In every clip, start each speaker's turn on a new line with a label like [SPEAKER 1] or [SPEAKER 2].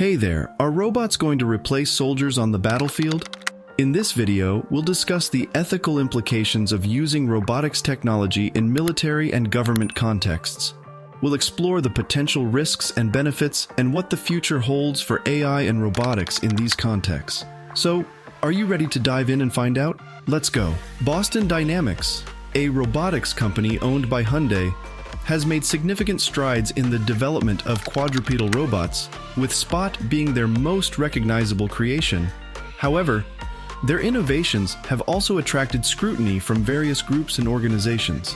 [SPEAKER 1] Hey there, are robots going to replace soldiers on the battlefield? In this video, we'll discuss the ethical implications of using robotics technology in military and government contexts. We'll explore the potential risks and benefits and what the future holds for AI and robotics in these contexts. So, are you ready to dive in and find out? Let's go. Boston Dynamics, a robotics company owned by Hyundai, has made significant strides in the development of quadrupedal robots, with Spot being their most recognizable creation. However, their innovations have also attracted scrutiny from various groups and organizations.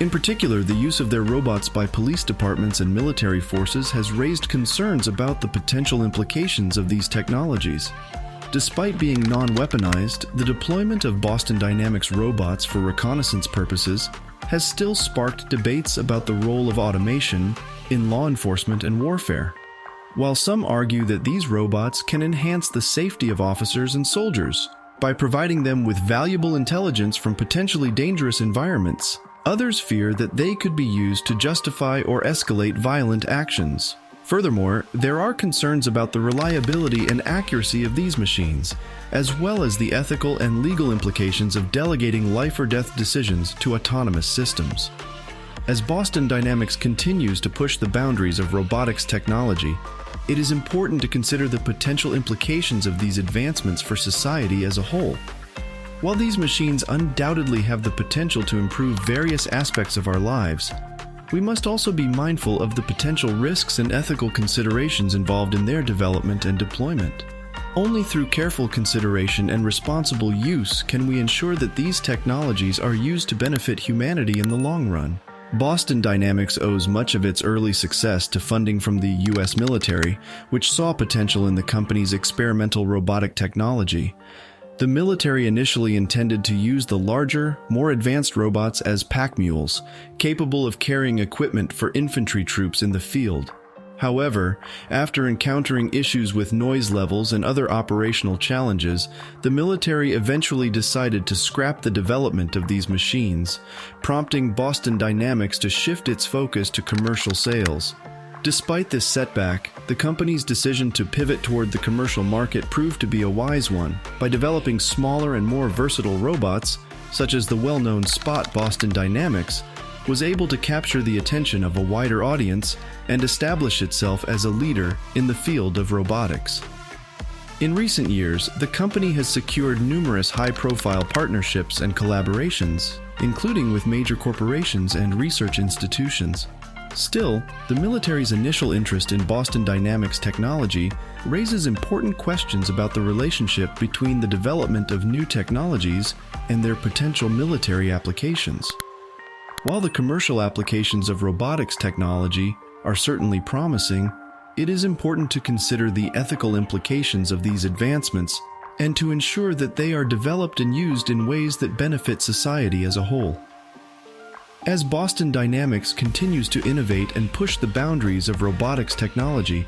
[SPEAKER 1] In particular, the use of their robots by police departments and military forces has raised concerns about the potential implications of these technologies. Despite being non-weaponized, the deployment of Boston Dynamics robots for reconnaissance purposes has still sparked debates about the role of automation in law enforcement and warfare. While some argue that these robots can enhance the safety of officers and soldiers by providing them with valuable intelligence from potentially dangerous environments, others fear that they could be used to justify or escalate violent actions. Furthermore, there are concerns about the reliability and accuracy of these machines, as well as the ethical and legal implications of delegating life or death decisions to autonomous systems. As Boston Dynamics continues to push the boundaries of robotics technology, it is important to consider the potential implications of these advancements for society as a whole. While these machines undoubtedly have the potential to improve various aspects of our lives, we must also be mindful of the potential risks and ethical considerations involved in their development and deployment. Only through careful consideration and responsible use can we ensure that these technologies are used to benefit humanity in the long run. Boston Dynamics owes much of its early success to funding from the U.S. military, which saw potential in the company's experimental robotic technology. The military initially intended to use the larger, more advanced robots as pack mules, capable of carrying equipment for infantry troops in the field. However, after encountering issues with noise levels and other operational challenges, the military eventually decided to scrap the development of these machines, prompting Boston Dynamics to shift its focus to commercial sales. Despite this setback, the company's decision to pivot toward the commercial market proved to be a wise one. By developing smaller and more versatile robots, such as the well-known Spot, Boston Dynamics was able to capture the attention of a wider audience and establish itself as a leader in the field of robotics. In recent years, the company has secured numerous high-profile partnerships and collaborations, including with major corporations and research institutions. Still, the military's initial interest in Boston Dynamics technology raises important questions about the relationship between the development of new technologies and their potential military applications. While the commercial applications of robotics technology are certainly promising, it is important to consider the ethical implications of these advancements and to ensure that they are developed and used in ways that benefit society as a whole. As Boston Dynamics continues to innovate and push the boundaries of robotics technology,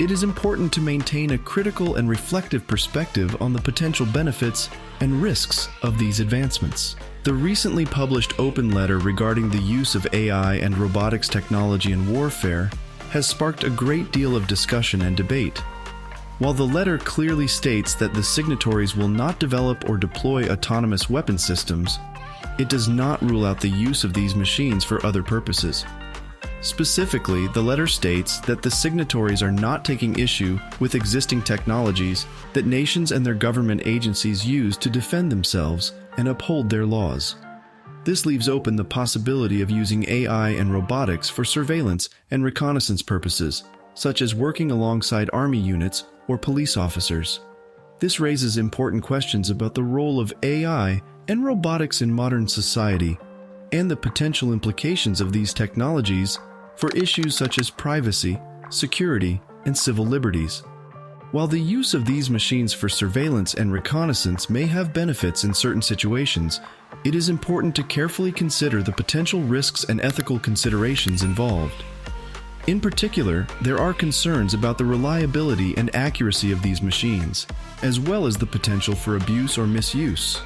[SPEAKER 1] it is important to maintain a critical and reflective perspective on the potential benefits and risks of these advancements. The recently published open letter regarding the use of AI and robotics technology in warfare has sparked a great deal of discussion and debate. While the letter clearly states that the signatories will not develop or deploy autonomous weapon systems, it does not rule out the use of these machines for other purposes. Specifically, the letter states that the signatories are not taking issue with existing technologies that nations and their government agencies use to defend themselves and uphold their laws. This leaves open the possibility of using AI and robotics for surveillance and reconnaissance purposes, such as working alongside army units or police officers. This raises important questions about the role of AI and robotics in modern society, and the potential implications of these technologies for issues such as privacy, security, and civil liberties. While the use of these machines for surveillance and reconnaissance may have benefits in certain situations, it is important to carefully consider the potential risks and ethical considerations involved. In particular, there are concerns about the reliability and accuracy of these machines, as well as the potential for abuse or misuse.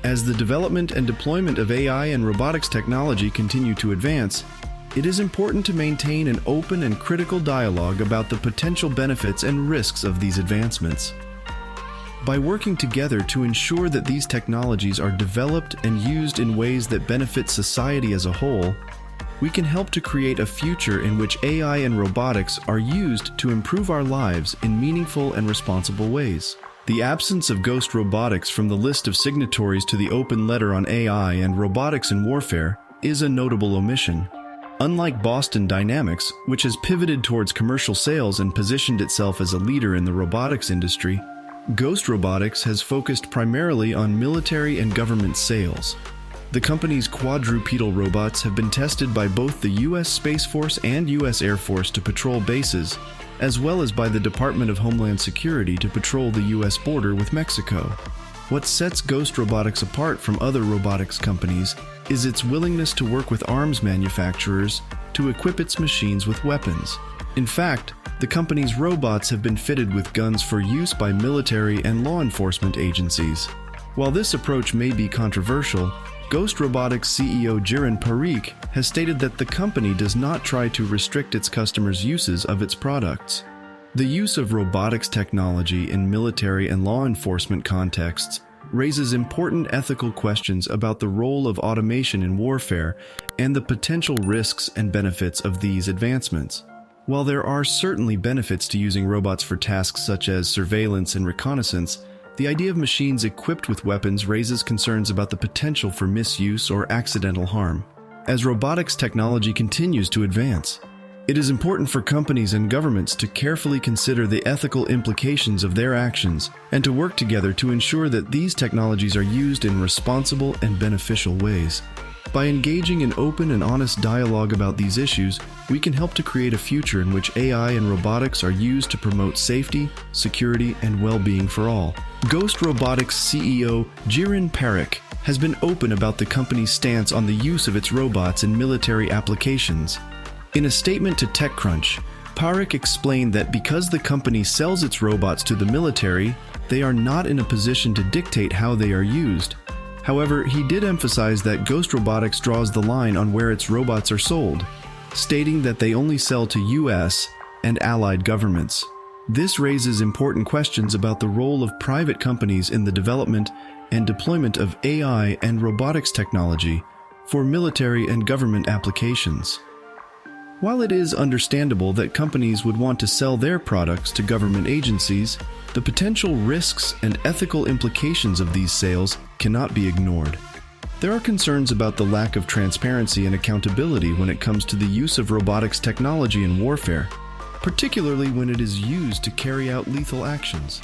[SPEAKER 1] As the development and deployment of AI and robotics technology continue to advance, it is important to maintain an open and critical dialogue about the potential benefits and risks of these advancements. By working together to ensure that these technologies are developed and used in ways that benefit society as a whole, we can help to create a future in which AI and robotics are used to improve our lives in meaningful and responsible ways. The absence of Ghost Robotics from the list of signatories to the Open Letter on AI and Robotics in Warfare is a notable omission. Unlike Boston Dynamics, which has pivoted towards commercial sales and positioned itself as a leader in the robotics industry, Ghost Robotics has focused primarily on military and government sales. The company's quadrupedal robots have been tested by both the U.S. Space Force and U.S. Air Force to patrol bases, as well as by the Department of Homeland Security to patrol the U.S. border with Mexico. What sets Ghost Robotics apart from other robotics companies is its willingness to work with arms manufacturers to equip its machines with weapons. In fact, the company's robots have been fitted with guns for use by military and law enforcement agencies. While this approach may be controversial, Ghost Robotics CEO Jiren Parikh has stated that the company does not try to restrict its customers' uses of its products. The use of robotics technology in military and law enforcement contexts raises important ethical questions about the role of automation in warfare and the potential risks and benefits of these advancements. While there are certainly benefits to using robots for tasks such as surveillance and reconnaissance, the idea of machines equipped with weapons raises concerns about the potential for misuse or accidental harm. As robotics technology continues to advance, it is important for companies and governments to carefully consider the ethical implications of their actions and to work together to ensure that these technologies are used in responsible and beneficial ways. By engaging in open and honest dialogue about these issues, we can help to create a future in which AI and robotics are used to promote safety, security, and well-being for all. Ghost Robotics CEO Jiren Parikh has been open about the company's stance on the use of its robots in military applications. In a statement to TechCrunch, Parikh explained that because the company sells its robots to the military, they are not in a position to dictate how they are used. However, he did emphasize that Ghost Robotics draws the line on where its robots are sold, stating that they only sell to U.S. and allied governments. This raises important questions about the role of private companies in the development and deployment of AI and robotics technology for military and government applications. While it is understandable that companies would want to sell their products to government agencies, the potential risks and ethical implications of these sales cannot be ignored. There are concerns about the lack of transparency and accountability when it comes to the use of robotics technology in warfare, particularly when it is used to carry out lethal actions.